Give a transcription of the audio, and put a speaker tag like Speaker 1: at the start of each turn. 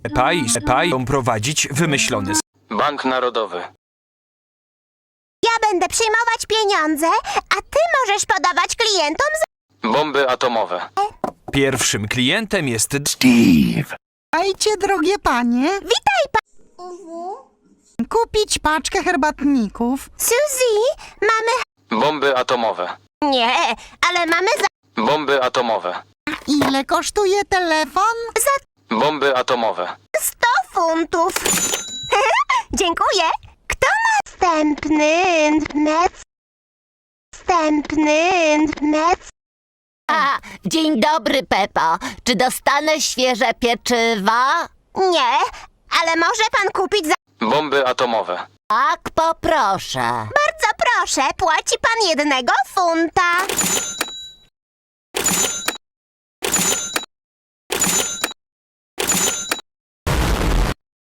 Speaker 1: Pepa i Sepa idą prowadzić wymyślony bank narodowy.
Speaker 2: Ja będę przyjmować pieniądze, a ty możesz podawać klientom
Speaker 1: Bomby atomowe. Pierwszym klientem jest Steve.
Speaker 3: Witajcie, drogie panie.
Speaker 2: Witaj,
Speaker 3: Kupić paczkę herbatników.
Speaker 2: Suzy, mamy...
Speaker 1: Bomby atomowe.
Speaker 2: Nie, ale mamy
Speaker 1: Bomby atomowe.
Speaker 3: Ile kosztuje telefon?
Speaker 1: Bomby atomowe.
Speaker 2: 100 funtów. Dziękuję. Kto następny?
Speaker 4: Dzień dobry, Pepa. Czy dostanę świeże pieczywa?
Speaker 2: Nie, ale może pan kupić za...
Speaker 1: Bomby atomowe.
Speaker 4: Tak, poproszę.
Speaker 2: Bardzo proszę, płaci pan 1 funta.